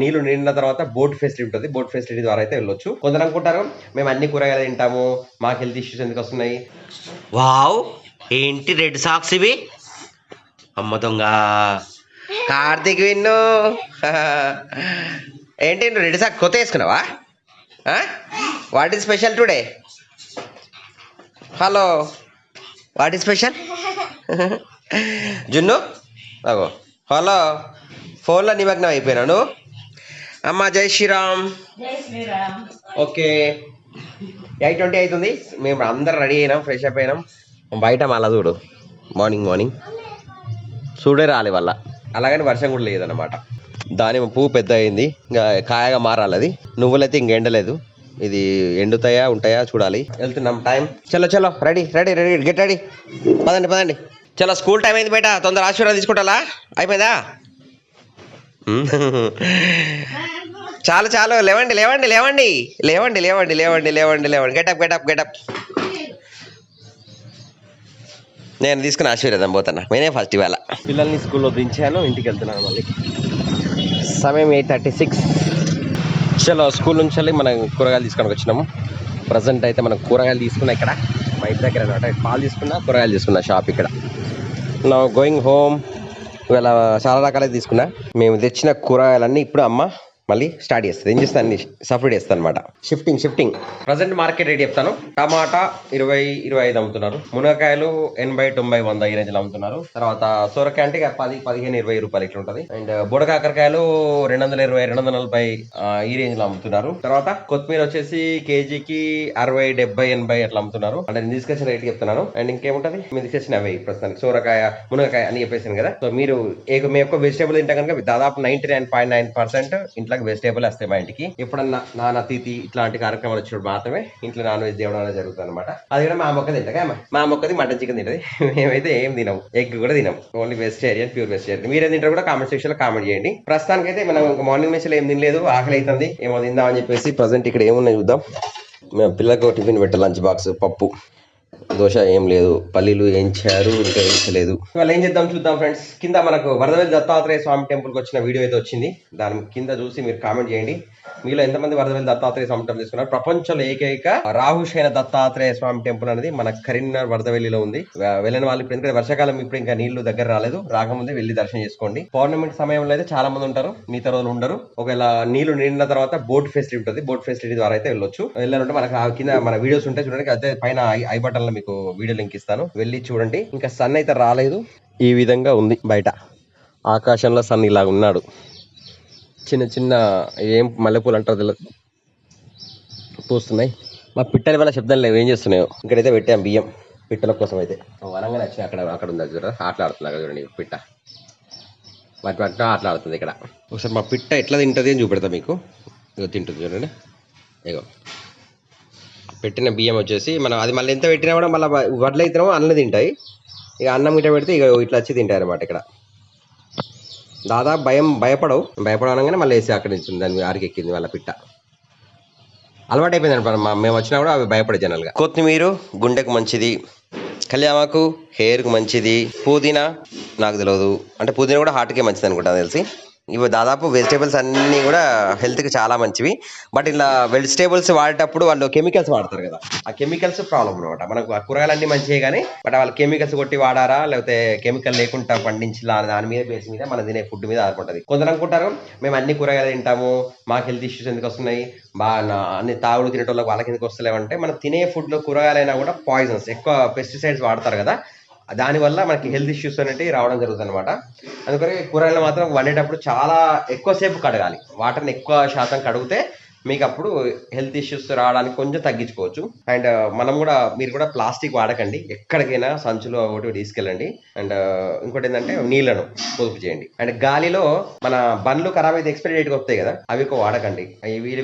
నీళ్లు నిండిన తర్వాత బోట్ ఫెసిలిటీ ఉంటుంది. బోట్ ఫెసిలిటీ ద్వారా అయితే వెళ్ళొచ్చు. కొందరు అనుకుంటారు మేము అన్ని కూరగాయలు తింటాము, మాకు హెల్త్ ఇష్యూస్ ఎందుకు వస్తున్నాయి. వావ్, ఏంటి రెడ్ సాక్స్ ఇవి? అమ్మ దొంగ కార్తీక్ విన్ను. ఏంటి రెడ్ సాక్స్ కొత్త వేసుకున్నావా? What is special today? Hello, what is special? జున్ను అగో హలో, ఫోన్లో నిమగ్నం అయిపోయినాను. అమ్మ జై శ్రీరామ్. ఓకే, 8:20 అవుతుంది. మేము అందరం రెడీ అయినాం, ఫ్రెష్ అప్ అయినాం. బయట మళ్ళా చూడు మార్నింగ్ చూడే రాలే వల్ల, అలాగని వర్షం కూడా లేదన్నమాట. దానిమ్మ పువ్వు పెద్ద అయింది, ఇంకా కాయగా మారాలి అది. నువ్వులైతే ఇంక ఎండలేదు, ఇది ఎండుతాయా ఉంటాయా చూడాలి. వెళ్తున్నాం. టైం చలో రెడీ గెట్ రెడీ. పదండి చలో, స్కూల్ టైం అయింది బయట. తొందర ఆశీర్వాదం తీసుకుంటా. అయిపోయిందా? చాలు లేవండి. గెటప్. నేను తీసుకుని ఆశీర్వాదం పోతాను. నేనే ఫస్ట్ ఇవాళ పిల్లల్ని స్కూల్లో దించాను, ఇంటికి వెళ్తున్నాను. మళ్ళీ సమయం 8:36. చలో, స్కూల్ నుంచి వెళ్ళి మనం కూరగాయలు తీసుకొని వచ్చినాము. ప్రజెంట్ అయితే మనం కూరగాయలు తీసుకున్నా ఇక్కడ మా ఇంటి దగ్గర అనమాట. పాలు తీసుకున్నా, కూరగాయలు తీసుకున్నా షాప్ ఇక్కడ. నా గోయింగ్ హోమ్. ఇవాళ చాలా రకాలైతే తీసుకున్నా. మేము తెచ్చిన కూరగాయలన్నీ ఇప్పుడు అమ్మ మళ్ళీ స్టార్ట్ చేస్తుంది. ఏం చేస్తాను, అన్ని సపరేట్ చేస్తాను అనమాట. షిఫ్టింగ్. ప్రజెంట్ మార్కెట్ రేట్ చెప్తాను. టమాటా 20-25 అమ్ముతున్నారు. మునగకాయలు 80, 90, 100 ఈ రేంజ్లో అమ్ముతున్నారు. తర్వాత సొరకాయ అంటే 10, 15, 20 రూపాయలు ఇట్లా ఉంటుంది. అండ్ బుడకాకరకాయలు 220, 240 ఈ రేంజ్ లో అమ్ముతున్నారు. తర్వాత కొత్తిమీర వచ్చేసి కేజీకి 60, 70, 80 అట్లా అమ్ముతున్నారు. అంటే నేను తీసుకొచ్చిన రేట్ చెప్తున్నాను. అండ్ ఇంకేముంటది, మీరు తీసుకొచ్చిన అవి ప్రస్తుతానికి సొరకాయ, మునగకాయ అని చెప్పేసాను కదా. సో మీరు మీ యొక్క వెజిటేబుల్ తింటే కనుక దాదాపు 99.9% ఇంట్లో వెజిటేబుల్ వస్తాయి మా ఇంటికి. ఎప్పుడన్నా నాన్న తీతి ఇట్లాంటి కార్యక్రమాలు వచ్చినప్పుడు మాత్రమే ఇంట్లో నాన్ వెజ్ తేవడం అనేది జరుగుతుంది అనమాట. అది కూడా మా మొక్క తింటా, మా మొక్కది మటన్ చికెన్ తింటది. మేమైతే ఏం తినాం, ఎగ్ కూడా తినాం. Only vegetarian, pure vegetarian. మీరేం తింటారు కూడా కామెంట్ సెక్షన్ లో కామెంట్ చేయండి. ప్రస్తుతానికి అయితే మనం మార్నింగ్ నుంచి ఏం తినలేదు, ఆకలి అవుతుంది, ఏమో తిందాం అని చెప్పేసి ప్రజెంట్ ఇక్కడ ఏమున్నాయి చూద్దాం. మేము పిల్లలకు టిఫిన్ పెట్టాం, లంచ్ బాక్స్, పప్పు, దోశ ఏం లేదు, పల్లీలు వేయించారు, ఇంకా వేయించలేదు. ఇవాళ ఏం చేద్దాం చూద్దాం ఫ్రెండ్స్. కింద మనకు వరదవెల్లి దత్తాత్రేయ స్వామి టెంపుల్కి వచ్చిన వీడియో అయితే వచ్చింది. దాని కింద చూసి మీరు కామెంట్ చేయండి, మీలో ఎంతమంది వరదవెల్లి దత్తాత్రేయ స్వామి టెంపుల్ తీసుకున్నారు. ప్రపంచంలో ఏకైక రాహుశైన దత్తాత్రేయ స్వామి టెంపుల్ అనేది మన కరీంనగర్ వరదవెల్లిలో ఉంది. వెళ్ళిన వాళ్ళు ఇప్పుడు, ఎందుకంటే వర్షాకాలం ఇప్పుడు ఇంకా నీళ్లు దగ్గర రాలేదు, రాకముందే వెళ్ళి దర్శనం చేసుకోండి. పౌర్ణమి సమయంలో అయితే చాలా మంది ఉంటారు, మిగతా రోజులు ఉండరు. ఒకవేళ నీళ్లు నిండిన తర్వాత బోట్ ఫెసిలిటీ ఉంటుంది. బోట్ ఫెసిలిటీ ద్వారా అయితే వెళ్ళొచ్చు. వెళ్ళాలంటే మనకు కింద మన వీడియోస్ ఉంటాయి చూడండి, అదే పైన ఐ బటన్ లో మీకు వీడియో లింక్ ఇస్తాను, వెళ్ళి చూడండి. ఇంకా సన్ అయితే రాలేదు, ఈ విధంగా ఉంది బయట ఆకాశంలో సన్ ఇలా ఉన్నాడు. చిన్న ఏం మల్లెపూలు అంటారు తెలియదు, పూస్తున్నాయి. మా పిట్టల వల్ల శబ్దం లేవు, ఏం చేస్తున్నాయో. ఇక్కడైతే పెట్టాం బియ్యం పిట్టల కోసం. అయితే వరంగా వచ్చి అక్కడ ఉంది చూడ, ఆటలాడుతుంది చూడండి పిట్ట, వాటి ఆటలాడుతుంది ఇక్కడ. ఒకసారి మా పిట్ట ఎట్లా తింటుంది అని చూపెడతా మీకు. ఇగో తింటుంది చూడండి. ఇగో పెట్టిన బియ్యం వచ్చేసి మనం అది మళ్ళీ ఎంత పెట్టినా కూడా మళ్ళీ వడ్లు అయితేనేమో అన్నం తింటాయి. ఇక అన్నం ఇట్లా పెడితే ఇక ఇట్లా వచ్చి తింటాయి అనమాట. ఇక్కడ దాదాపు భయపడగానే మళ్ళీ వేసి అక్కడ నుంచి దాన్ని ఆరికెక్కింది వాళ్ళ పిట్ట. అలవాటు అయిపోయింది అనమాట. మేము వచ్చినా కూడా అవి భయపడే జనాలుగా. కొత్తిమీర గుండెకు మంచిది, కళ్యామాకు హెయిర్కు మంచిది, పుదీనా నాకు తెలియదు, అంటే పుదీనా కూడా హార్ట్కే మంచిది అనుకుంటా తెలిసి. ఇవి దాదాపు వెజిటేబుల్స్ అన్నీ కూడా హెల్త్కి చాలా మంచివి. బట్ ఇలా వెజిటేబుల్స్ వాడేటప్పుడు వాళ్ళు కెమికల్స్ వాడతారు కదా, ఆ కెమికల్స్ ప్రాబ్లం అనమాట. మనకు ఆ కూరగాయలు అన్నీ మంచివే కానీ బట్ వాళ్ళు కెమికల్స్ కొట్టి వాడారా, లేకపోతే కెమికల్ లేకుండా పండించాలా, దాని మీద బేస్ మీద మనం తినే ఫుడ్ మీద ఆధారపడుతుంది. కొందరు అనుకుంటారు మేము అన్ని కూరగాయలు తింటాము, మాకు హెల్త్ ఇష్యూస్ ఎందుకు వస్తున్నాయి, అన్ని తాగుడు తినేటోళ్ళకి వాళ్ళకి ఎందుకు వస్తలేవంటే, మనం తినే ఫుడ్లో కూరగాయలైనా కూడా పాయిజన్స్, ఎక్కువ పెస్టిసైడ్స్ వాడతారు కదా, దానివల్ల మనకి హెల్త్ ఇష్యూస్ అనేవి రావడం జరుగుతుంది అనమాట. అందుకని కూరగాయలు మాత్రం వండేటప్పుడు చాలా ఎక్కువసేపు కడగాలి, వాటర్ని ఎక్కువ శాతం కడిగితే మీకు అప్పుడు హెల్త్ ఇష్యూస్ రావడానికి కొంచెం తగ్గించుకోవచ్చు. అండ్ మీరు కూడా ప్లాస్టిక్ వాడకండి, ఎక్కడికైనా సంచులు ఒకటి తీసుకెళ్ళండి. అండ్ ఇంకోటి ఏంటంటే నీళ్లను పొదుపు చేయండి. అండ్ గాలిలో మన బండ్లు ఖరాబ్ అయితే ఎక్స్పైరీ డేట్ వస్తాయి కదా, అవి ఎక్కువ వాడకండి.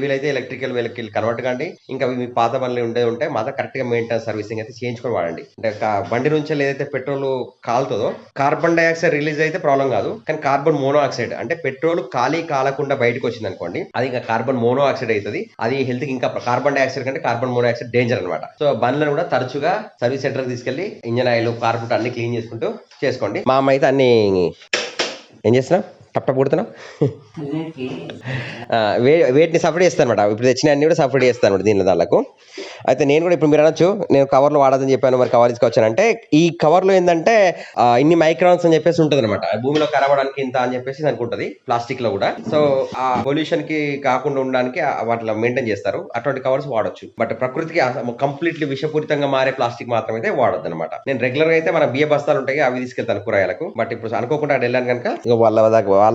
వీలైతే ఎలక్ట్రికల్ వెహికల్ కన్వర్ట్ కండి. ఇంకా మీ పాత బండ్లు ఉంటే మాత్రం కరెక్ట్ గా మెయింటెనెన్స్ సర్వీసింగ్ అయితే చేయించుకొని వాడండి. అంటే బండి నుంచి ఏదైతే పెట్రోల్ కాలుతుందో కార్బన్ డైఆక్సైడ్ రిలీజ్ అయితే ప్రాబ్లం కాదు, కానీ కార్బన్ మోనోఆక్సైడ్ అంటే పెట్రోల్ కాలకుండా బయటకు వచ్చింది అనుకోండి, అది ఇంకా కార్బన్ మోనోఆక్సైడ్ అవుతుంది. అది హెల్త్ కి ఇంకా కార్బన్ డైఆక్సైడ్ కంటే కార్బన్ మోనాక్సైడ్ డేంజర్ అనమాట. సో బండ్లను కూడా తరచుగా సర్వీస్ సెంటర్ తీసుకెళ్లి ఇంజన్ ఆయిల్, కార్బన్ అన్ని క్లీన్ చేసుకోండి. మా అమ్మ అయితే అన్ని ఏం చేస్తున్నా టప్ పుడుతున్నావు. వేటిని సపరేట్ చేస్తాను అనమాట. ఇప్పుడు తెచ్చిన అన్ని కూడా సపరేట్ చేస్తాను అనమాట దీనిలో దానికి. అయితే నేను కూడా ఇప్పుడు మీరు అనొచ్చు నేను కవర్లో వాడదని చెప్పాను, మరి కవర్ తీసుకొచ్చానంటే ఈ కవర్లో ఏంటంటే ఇన్ని మైక్రాన్స్ అని చెప్పేసి ఉంటుంది అనమాట. భూమిలో కరవడానికి ఇంత అని చెప్పేసి అనుకుంటుంది ప్లాస్టిక్ లో కూడా. సో ఆ పొల్యూషన్ కి కాకుండా ఉండడానికి వాటిలో మెయింటైన్ చేస్తారు. అటువంటి కవర్స్ వాడొచ్చు. బట్ ప్రకృతికి కంప్లీట్లీ విషపూరితంగా మారే ప్లాస్టిక్ మాత్రం అయితే వాడొద్దు అనమాట. నేను రెగ్యులర్ గా అయితే మన బియ్య బస్తాలు ఉంటాయి అవి తీసుకెళ్తాను కూరగాయలకు. బట్ ఇప్పుడు అనుకోకుండా అక్కడ వెళ్ళాను కనుక వాళ్ళ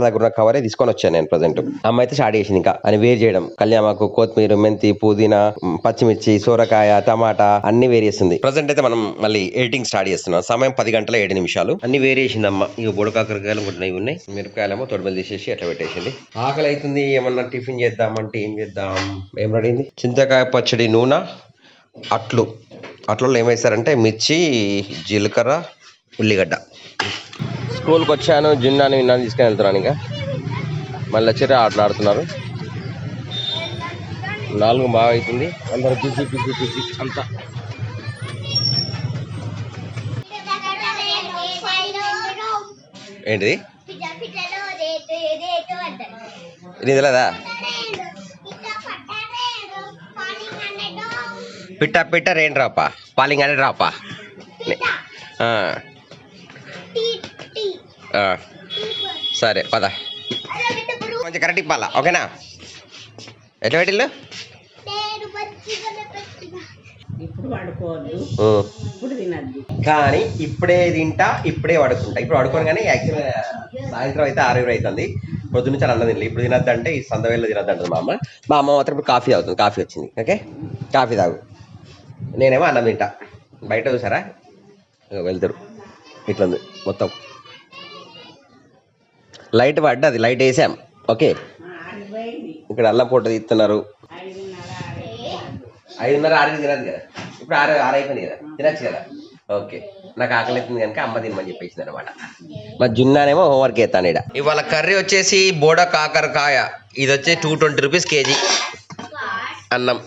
దగ్గర ఉన్న కవరే తీసుకొని వచ్చాను నేను ప్రజెంట్. అమ్మ అయితే స్టార్ట్ చేసింది ఇంకా అని వేరు చేయడం. కళ్యామాకు, కొత్తిమీర, మెంతి, పుదీనా, పచ్చిమిర్చి, సోరకాయ, టమాటా అన్ని వేరు చేస్తుంది. ప్రజెంట్ అయితే మనం మళ్ళీ ఎడిటింగ్ స్టార్ట్ చేస్తున్నాం. సమయం 10:07 అన్ని వేరు చేసింది అమ్మ. ఇక బుడకాకరకాయలు ఉన్నాయి, మిరపకాయలేమో తొడిమలు తీసేసి అట్లా పెట్టేసింది. ఆకలి అవుతుంది, ఏమన్నా టిఫిన్ చేద్దామంటే ఏం చేద్దాం, ఏం రెడీంది చింతకాయ పచ్చడి, నూనె, అట్లలో ఏమేస్తారంటే మిర్చి, జీలకర్ర, ఉల్లిగడ్డ. స్కూల్కి వచ్చాను, జున్నాను విన్నాను తీసుకొని వెళ్తున్నాను. ఇంకా మళ్ళీ వచ్చి ఆటలాడుతున్నారు. 4 బాగా అవుతుంది, అందరూ బిజీ అంతా. ఏంటిది ఇది తెలియదా? పిట్ట రెయిన్ డ్రాపా, పాలింగ్ అనే డ్రాపా. సరే పద, కొంచెం కరెక్ట్ ఇప్పాలా, ఓకేనా? ఎట్లా పెట్టిల్లు? కానీ ఇప్పుడే తింటా, ఇప్పుడే పడుకుంటా. ఇప్పుడు పడుకోను కానీ యాక్చువల్గా సాయంత్రం అయితే 6 అవుతుంది. పొద్దున్న చాలా అన్నం తినలేదు. ఇప్పుడు తినద్దు అంటే ఈ సందవేళ్ళు తినద్దు అంటుంది మా అమ్మ మాత్రం ఇప్పుడు కాఫీ అవుతుంది. కాఫీ వచ్చింది, ఓకే కాఫీ తాగు. నేనేమో అన్నం తింటా. బయట చూసారా వెళ్తారు ఇట్లా మొత్తం లైట్ పడ్డది, లైట్ వేసాం, ఓకే. ఇక్కడ అల్లం పూట తీస్తున్నారు. 5:30, 6 తినదు కదా. ఇప్పుడు 6 అయిపోయింది కదా, తినచ్చు కదా, ఓకే. నాకు ఆకలి అవుతుంది కనుక అమ్మ తినమని చెప్పేసింది అనమాట. మా జున్నానేమో హోంవర్క్ చేస్తాను. ఇవాళ కర్రీ వచ్చేసి బోడ కాకరకాయ. ఇది వచ్చి 220 రూపీస్ కేజీ. అన్నం